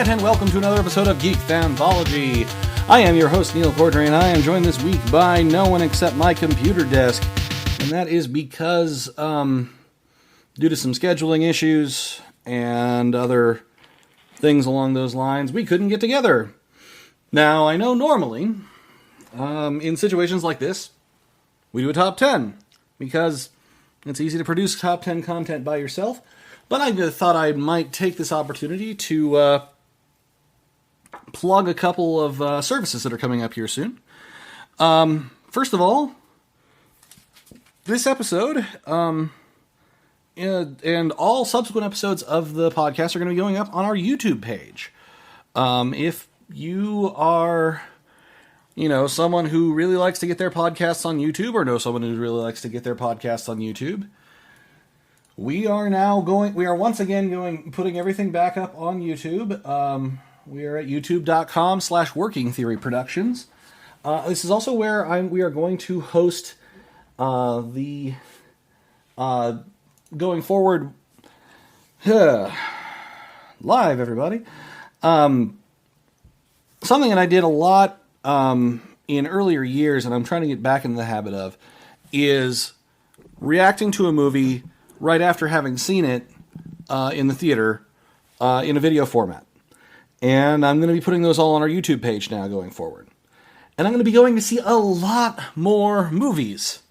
right, and welcome to another episode of Geek, Fanthology. I am your host, Neil Cordray, and I am joined this week by no one except my computer desk. And that is because, due to some scheduling issues and other things along those lines, we couldn't get together. Now, I know normally, in situations like this, we do a top 10, because it's easy to produce top 10 content by yourself. But I thought I might take this opportunity to plug a couple of services that are coming up here soon. First of all, this episode and all subsequent episodes of the podcast are going to be going up on our YouTube page. If you are, someone who really likes to get their podcasts on YouTube, or know someone who really likes to get their podcasts on YouTube, we are once again putting everything back up on YouTube. We are at youtube.com/Working Theory Productions. This is also where we are going to host the going forward live, everybody. Something that I did a lot in earlier years, and I'm trying to get back into the habit of, is reacting to a movie right after having seen it in the theater in a video format. And I'm going to be putting those all on our YouTube page now going forward. And I'm going to be going to see a lot more movies,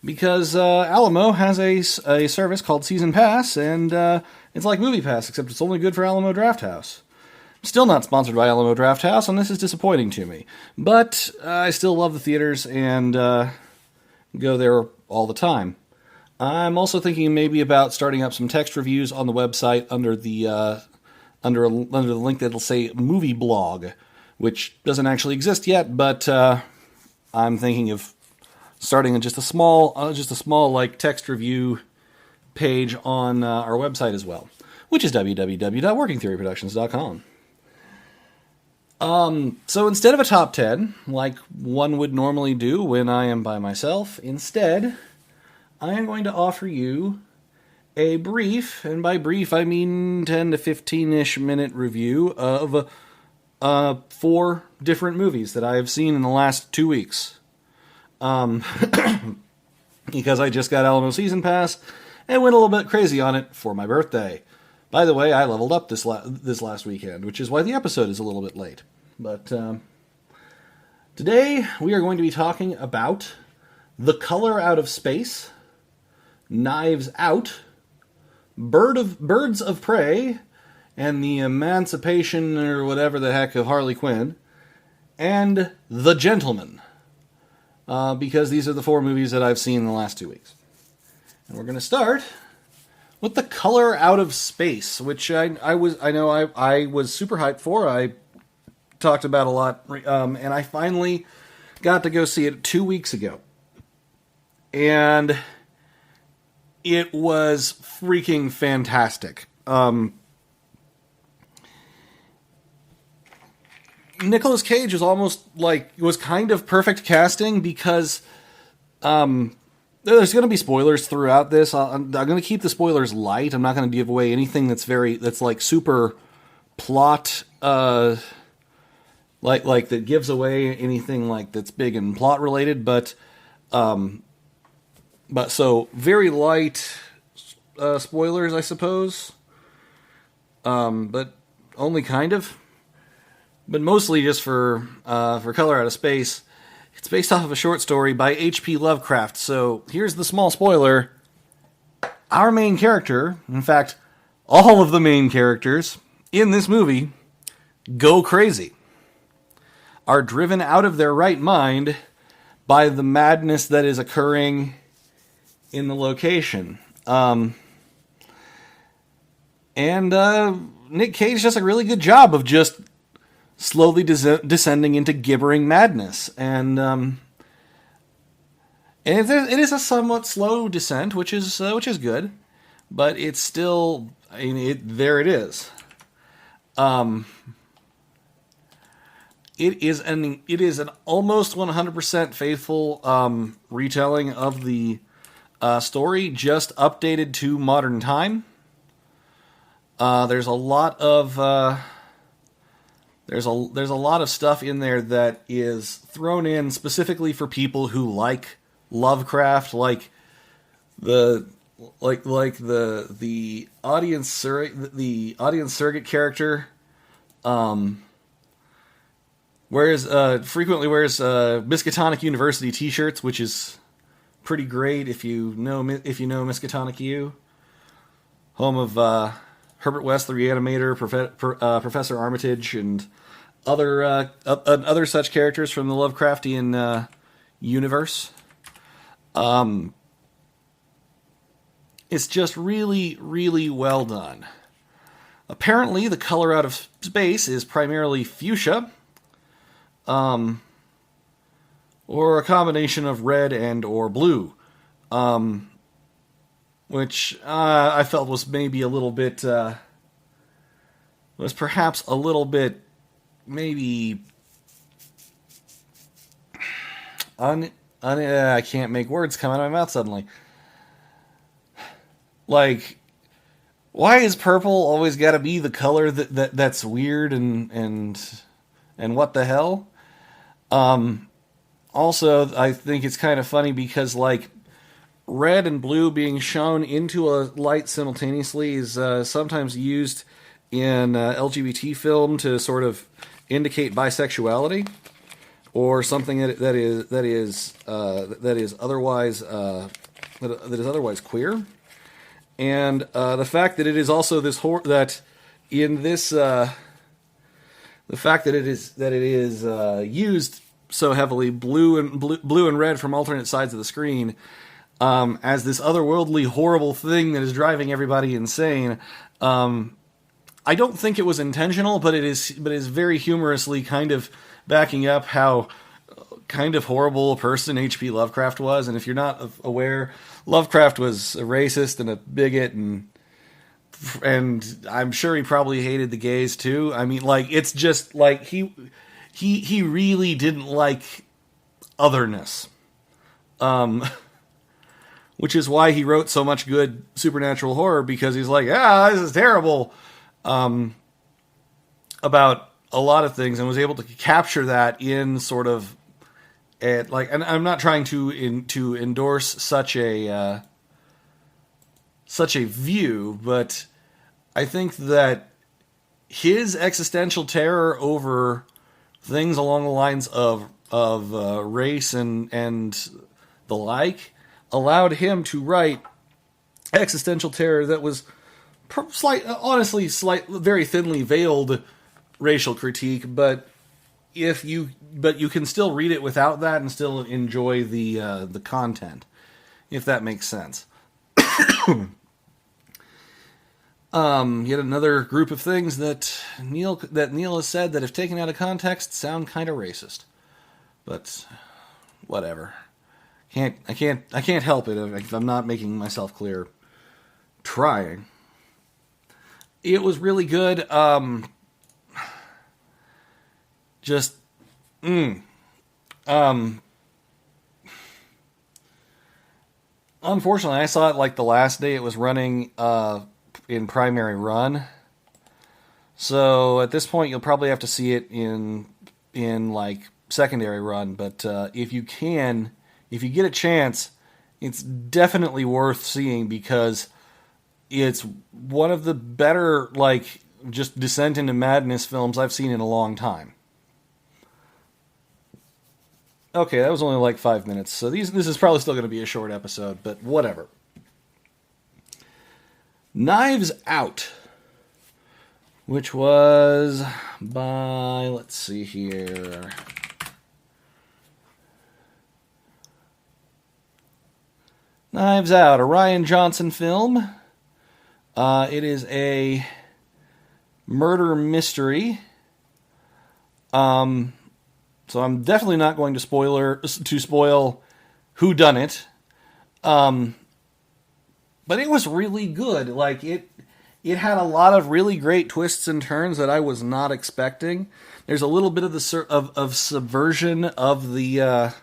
because Alamo has a service called Season Pass, and it's like Movie Pass, except it's only good for Alamo Drafthouse. Still not sponsored by Alamo Drafthouse, and this is disappointing to me. But I still love the theaters and go there all the time. I'm also thinking maybe about starting up some text reviews on the website under the link that'll say Movie Blog, which doesn't actually exist yet, but I'm thinking of starting just a small like text review page on our website as well, which is www.workingtheoryproductions.com. So instead of a top 10, like one would normally do when I am by myself, instead, I am going to offer you a brief, and by brief I mean 10 to 15-ish minute review of 4 different movies that I have seen in the last 2 weeks. Because I just got Alamo Season Pass and went a little bit crazy on it for my birthday. By the way, I leveled up this last weekend, which is why the episode is a little bit late. But today we are going to be talking about The Color Out of Space, Knives Out, Birds of Prey, and the Emancipation or whatever the heck of Harley Quinn, and The Gentleman, because these are the 4 movies that I've seen in the last 2 weeks. And we're going to start with The Color Out of Space, which I was super hyped for. I talked about a lot, and I finally got to go see it 2 weeks ago. And it was freaking fantastic. Nicolas Cage was kind of perfect casting, because there's going to be spoilers throughout this. I'm going to keep the spoilers light. I'm not going to give away anything that's like super plot, like that gives away anything like that's big and plot related, but so very light spoilers, I suppose. But only kind of. But mostly just for Color Out of Space. It's based off of a short story by H.P. Lovecraft. So here's the small spoiler. Our main character, in fact, all of the main characters in this movie, go crazy. Are driven out of their right mind by the madness that is occurring in the location. And Nick Cage does a really good job of just slowly descending into gibbering madness. And it is a somewhat slow descent, which is good, but it's still, there it is. It is an almost 100% faithful retelling of the story, just updated to modern time. There's a lot of there's a lot of stuff in there that is thrown in specifically for people who like Lovecraft, like the the audience surrogate character, frequently wears Miskatonic University T-shirts, which is pretty great if you know Miskatonic U, home of Herbert West, the Reanimator, Professor Armitage, and other such characters from the Lovecraftian universe. It's just really, really well done. Apparently, the color out of space is primarily fuchsia, or a combination of red and or blue, which I felt was maybe a little bit, was perhaps a little bit, maybe, I can't make words come out of my mouth suddenly. Like, why is purple always got to be the color that's weird and what the hell? Also, I think it's kind of funny because, like, red and blue being shown into a light simultaneously is sometimes used in LGBT film to sort of indicate bisexuality or something that is otherwise queer. And the fact that it is also the fact that it is used so heavily, blue and red from alternate sides of the screen, as this otherworldly horrible thing that is driving everybody insane. I don't think it was intentional, but it is very humorously kind of backing up how kind of horrible a person H.P. Lovecraft was. And if you're not aware, Lovecraft was a racist and a bigot, and I'm sure he probably hated the gays too. I mean, like, it's just like he really didn't like otherness, which is why he wrote so much good supernatural horror, because he's like, this is terrible about a lot of things, and was able to capture that in sort of and I'm not trying to endorse such a view, but I think that his existential terror over things along the lines of race and the like allowed him to write existential terror that was very thinly veiled racial critique, but you can still read it without that and still enjoy the content, if that makes sense. Yet another group of things that Neil has said that, if taken out of context, sound kind of racist. But whatever. I can't help it if I'm not making myself clear. Trying. It was really good. Unfortunately, I saw it like the last day it was running in primary run. So at this point, you'll probably have to see it in like secondary run. But if you get a chance, it's definitely worth seeing, because it's one of the better, like, just descent into madness films I've seen in a long time. Okay, that was only like 5 minutes, so this is probably still going to be a short episode, but whatever. Knives Out, which was by, let's see here, Knives Out, a Rian Johnson film. It is a murder mystery. So I'm definitely not going to spoil whodunit. But it was really good. Like, it had a lot of really great twists and turns that I was not expecting. There's a little bit of the subversion of the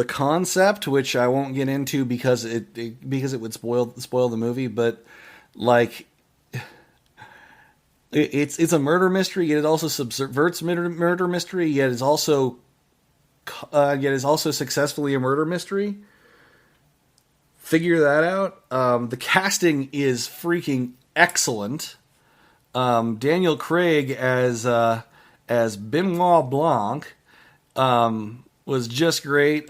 concept, which I won't get into because it would spoil the movie. But like, it's a murder mystery, yet it also subverts murder mystery, yet is also successfully a murder mystery. Figure that out. The casting is freaking excellent. Daniel Craig as Benoit Blanc was just great.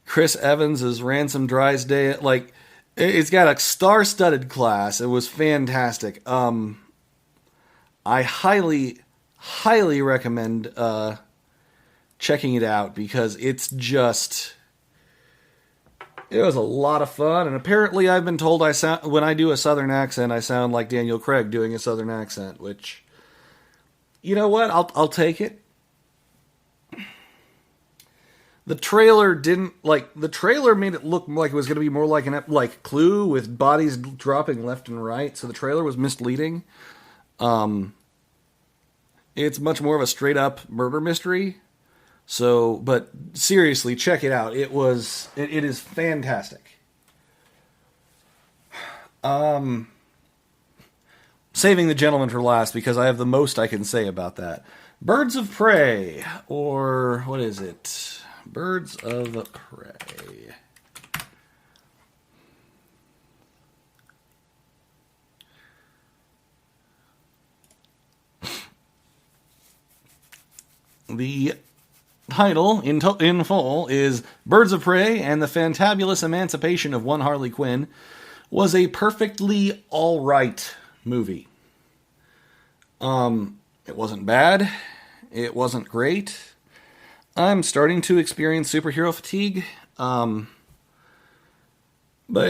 Chris Evans as Ransom Drysdale. Like, it's got a star-studded cast. It was fantastic. I highly, highly recommend checking it out because it was a lot of fun. And apparently, I've been told when I do a Southern accent, I sound like Daniel Craig doing a Southern accent. Which, you know what? I'll take it. The trailer made it look like it was going to be more like Clue with bodies dropping left and right. So the trailer was misleading. It's much more of a straight up murder mystery. So, but seriously, check it out. It is fantastic. Saving The Gentleman for last because I have the most I can say about that. Birds of Prey, or what is it? Birds of Prey. The title in full is Birds of Prey and the Fantabulous Emancipation of One Harley Quinn was a perfectly alright movie. It wasn't bad. It wasn't great. I'm starting to experience superhero fatigue. But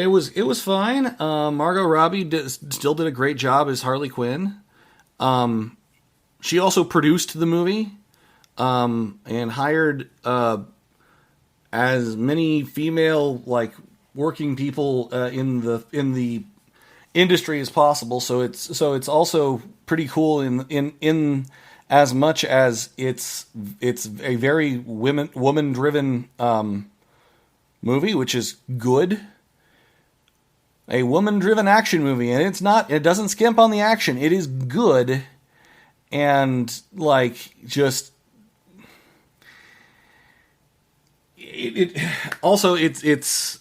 it was fine. Margot Robbie still did a great job as Harley Quinn. She also produced the movie. And hired as many female working people in the industry as possible. So it's also pretty cool in as much as it's a very woman driven movie, which is good. A woman driven action movie, and it doesn't skimp on the action. It is good, and just. It's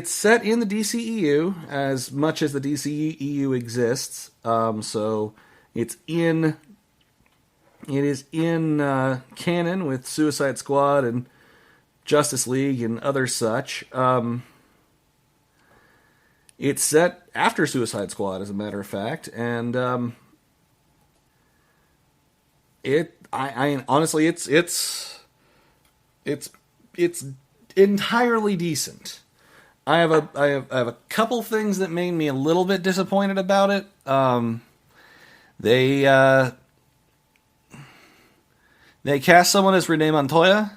set in the DCEU as much as the DCEU exists. So it is in canon with Suicide Squad and Justice League and other such. It's set after Suicide Squad, as a matter of fact, and honestly, it's entirely decent. I have a couple things that made me a little bit disappointed about it. They cast someone as Renee Montoya,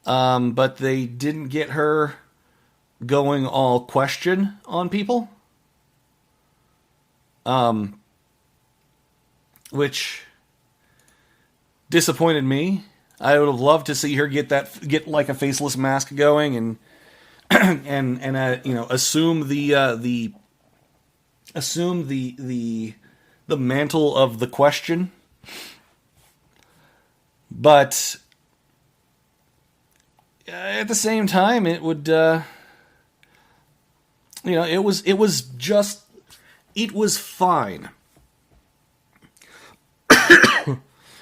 but they didn't get her going all question on people, which disappointed me. I would have loved to see her get like a faceless mask going and assume the mantle of the question. But at the same time, it would it was fine.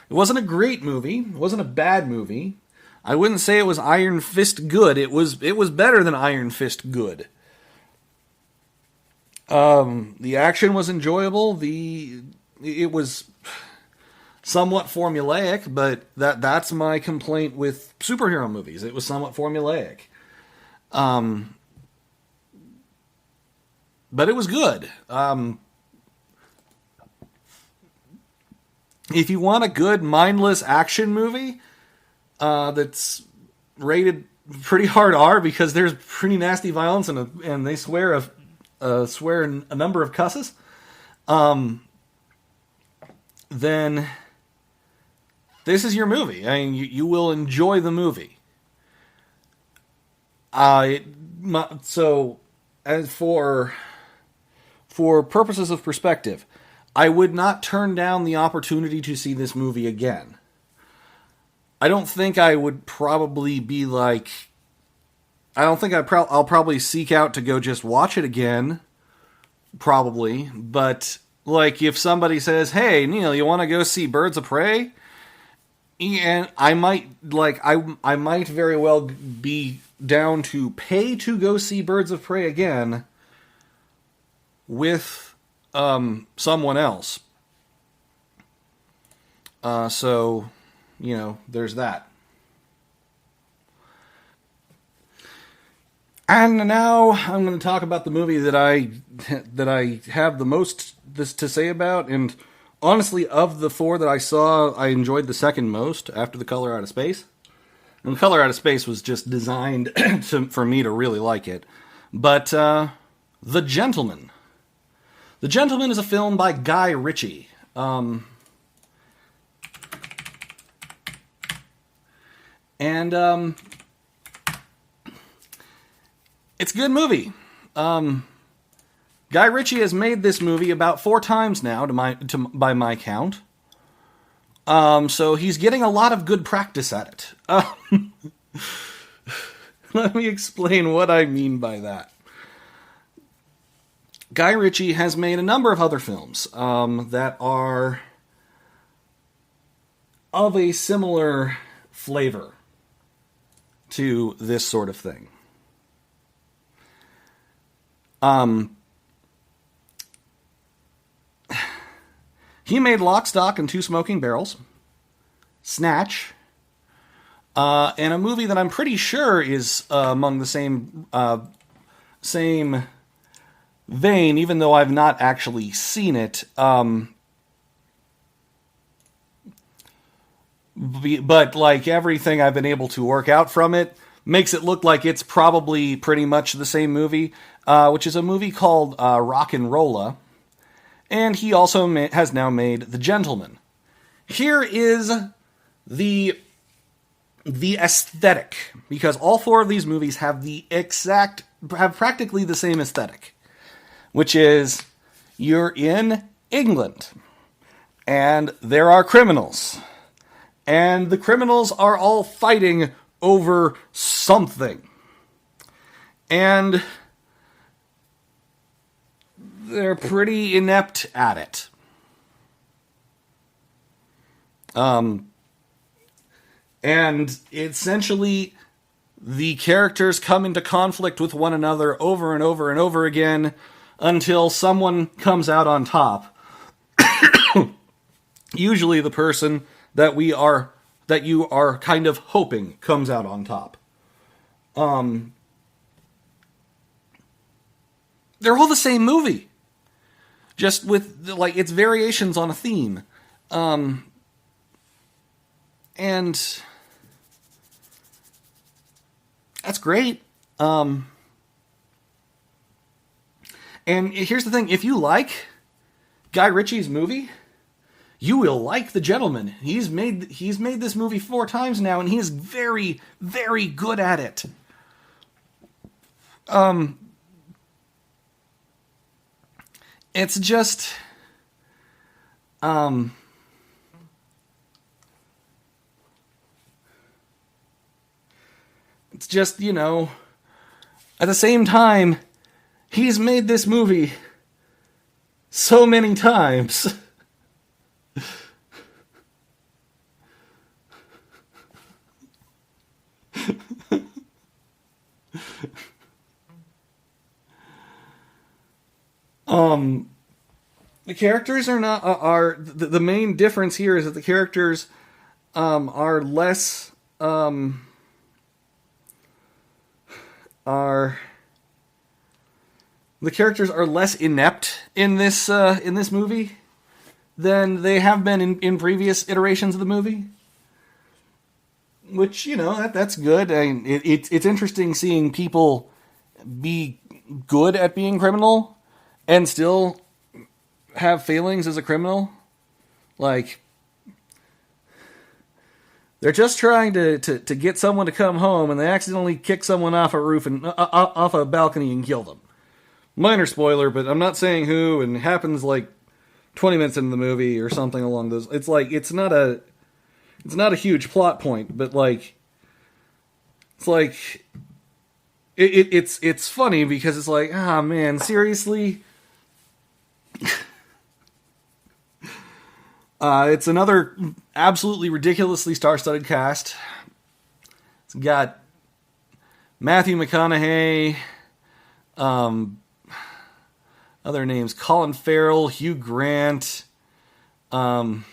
It wasn't a great movie. It wasn't a bad movie. I wouldn't say it was Iron Fist good. It was better than Iron Fist good. The action was enjoyable. It was somewhat formulaic, but that's my complaint with superhero movies. It was somewhat formulaic. But it was good. If you want a good, mindless action movie that's rated pretty hard R because there's pretty nasty violence and they swear a number of cusses, then this is your movie. I mean, you will enjoy the movie. So as for for purposes of perspective, I would not turn down the opportunity to see this movie again. I don't think I would probably be like... I don't think I'll probably seek out to go just watch it again. Probably. But, like, if somebody says, hey, Neil, you want to go see Birds of Prey? And I might, like, I might very well be down to pay to go see Birds of Prey again with someone else. So, you know, there's that. And now I'm going to talk about the movie that I have the most to say about, and honestly, of the four that I saw, I enjoyed the second most after The Color Out of Space. And The Color Out of Space was just designed for me to really like it. But The Gentleman. The Gentleman is a film by Guy Ritchie. It's a good movie. Guy Ritchie has made this movie about 4 times now, by my count. So he's getting a lot of good practice at it. Let me explain what I mean by that. Guy Ritchie has made a number of other films that are of a similar flavor to this sort of thing. He made Lock, Stock, and Two Smoking Barrels, Snatch, and a movie that I'm pretty sure is among the same vein, even though I've not actually seen it. But like everything I've been able to work out from it makes it look like it's probably pretty much the same movie, which is a movie called Rock and Rolla. And he also has now made The Gentleman. Here is the aesthetic, because all 4 of these movies have practically the same aesthetic, which is you're in England, and there are criminals, and the criminals are all fighting over something, and they're pretty inept at it. And essentially, the characters come into conflict with one another over and over and over again until someone comes out on top. Usually the person that you are kind of hoping comes out on top. They're all the same movie, just with like its variations on a theme. And that's great. And here's the thing: if you like Guy Ritchie's movie, you will like The Gentleman. He's made this movie 4 times now, and he is very, very good at it. It's just, you know, at the same time, he's made this movie so many times. The characters are not the main difference here is that the characters are less the characters are less inept in this movie than they have been in previous iterations of the movie. Which, you know, that's good. It's interesting seeing people be good at being criminal and still have failings as a criminal. Like, they're just trying to get someone to come home, and they accidentally kick someone off a roof and off a balcony and kill them. minor spoiler, but I'm not saying who, and it happens like 20 minutes into the movie or something along those. It's like it's not a huge plot point, but like it's like it's funny because it's like, ah, man, seriously. It's another absolutely ridiculously star-studded cast. It's got Matthew McConaughey, other names, Colin Farrell, Hugh Grant, other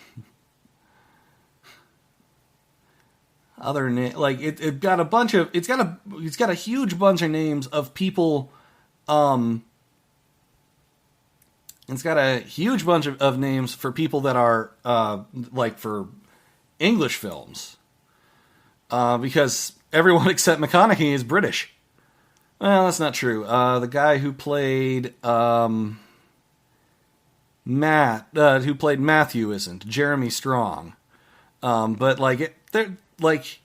like it got a bunch of it's got a huge bunch of names of people. It's got a huge bunch of names for people that are like for English films, because everyone except McConaughey is British. Well, that's not true. The guy who played Matthew isn't. Jeremy Strong. But like they're like.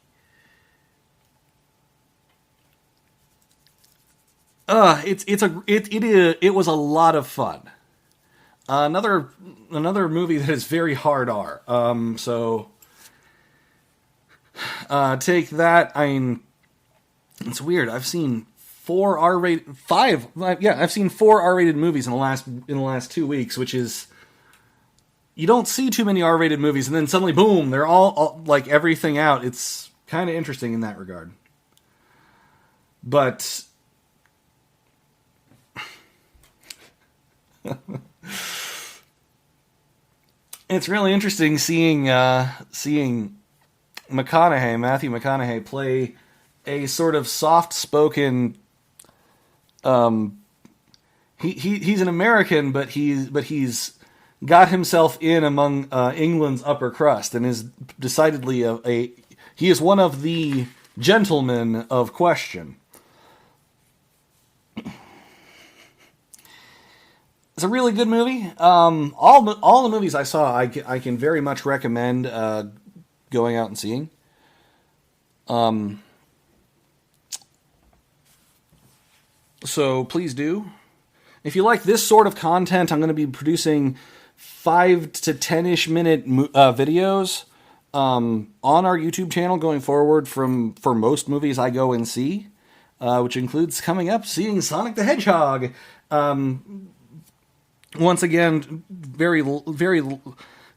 It was a lot of fun. Another movie that is very hard R. So take that. I mean, it's weird. I've seen I've seen 4 R-rated movies in the last 2 weeks, which is, you don't see too many R-rated movies, and then suddenly, boom, they're all like everything out. It's kind of interesting in that regard. But it's really interesting seeing Matthew McConaughey play a sort of soft-spoken. He's an American, but he's got himself in among England's upper crust, and is decidedly he is one of the gentlemen of question. It's a really good movie. All the movies I saw, I can very much recommend going out and seeing. So please do. If you like this sort of content, I'm going to be producing 5 to 10-ish minute videos on our YouTube channel going forward for most movies I go and see, which includes coming up seeing Sonic the Hedgehog. Once again, very, very,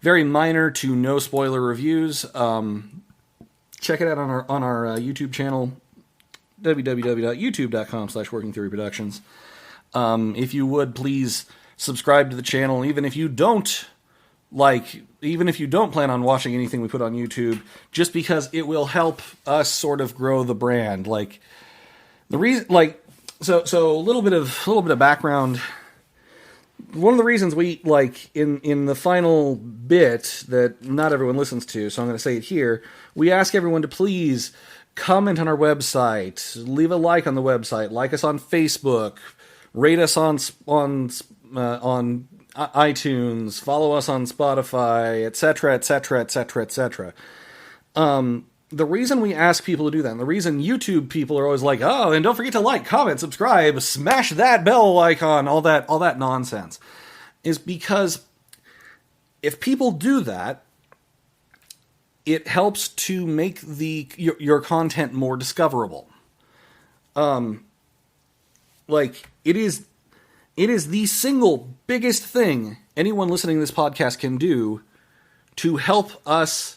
very minor to no spoiler reviews. Check it out on our YouTube channel, www.youtube.com/workingtheoryproductions. If you would, please subscribe to the channel, even if you don't plan on watching anything we put on YouTube, just because it will help us sort of grow the brand. Like the reason, like so a little bit of background. One of the reasons we, like, in the final bit that not everyone listens to, so I'm going to say it here, we ask everyone to please comment on our website, leave a like on the website, like us on Facebook, rate us on iTunes, follow us on Spotify, etc., etc., etc., etc. The reason we ask people to do that, and the reason YouTube people are always like, oh, and don't forget to like, comment, subscribe, smash that bell icon, all that nonsense, is because if people do that, it helps to make your content more discoverable. Like it is the single biggest thing anyone listening to this podcast can do to help us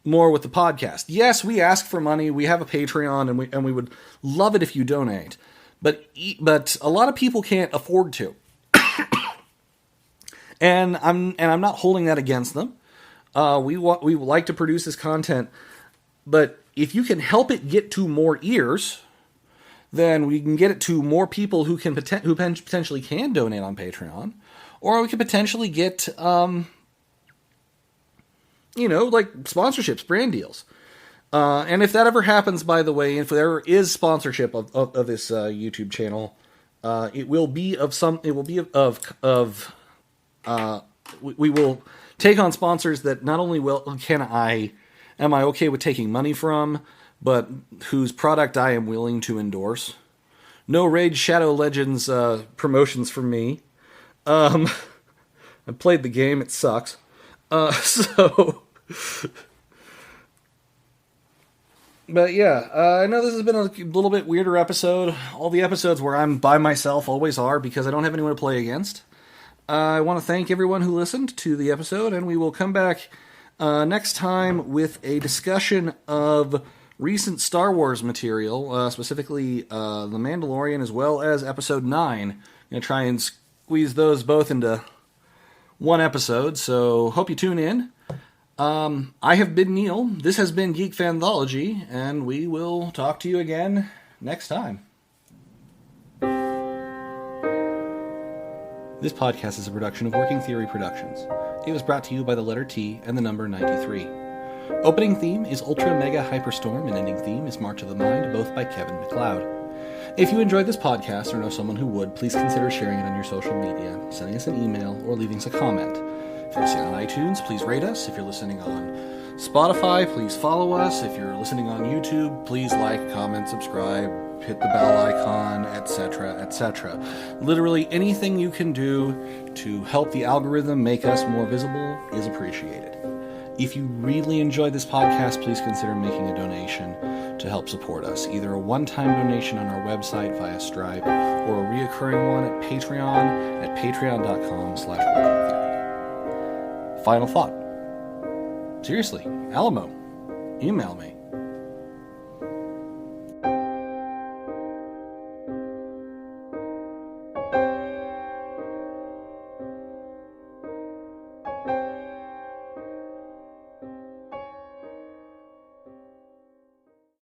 more with the podcast. Yes, we ask for money. We have a Patreon, and we would love it if you donate. But a lot of people can't afford to, and I'm not holding that against them. We like to produce this content, but if you can help it get to more ears, then we can get it to more people who potentially can donate on Patreon, or we can potentially get like sponsorships, brand deals. And if that ever happens, by the way, if there is sponsorship of this YouTube channel, we will take on sponsors that not only am I okay with taking money from, but whose product I am willing to endorse. no Raid Shadow Legends promotions from me. I played the game. It sucks. So... But yeah, I know this has been a little bit weirder episode. All the episodes where I'm by myself always are because I don't have anyone to play against. I want to thank everyone who listened to the episode, and we will come back next time with a discussion of recent Star Wars material, specifically The Mandalorian as well as Episode 9. I'm going to try and squeeze those both into one episode, so hope you tune in. I have been Neil. This has been Geek Fanthology, and we will talk to you again next time. This podcast is a production of Working Theory Productions. It was brought to you by the letter T and the number 93. Opening theme is Ultra Mega Hyperstorm, and ending theme is March of the Mind, both by Kevin MacLeod. If you enjoyed this podcast or know someone who would, please consider sharing it on your social media, sending us an email, or leaving us a comment. If you're listening on iTunes, please rate us. If you're listening on Spotify, please follow us. If you're listening on YouTube, please like, comment, subscribe, hit the bell icon, etc., etc. Literally anything you can do to help the algorithm make us more visible is appreciated. If you really enjoyed this podcast, please consider making a donation to help support us. Either a one-time donation on our website via Stripe or a reoccurring one at Patreon at patreon.com/workingtheory. Final thought. Seriously, Alamo, email me.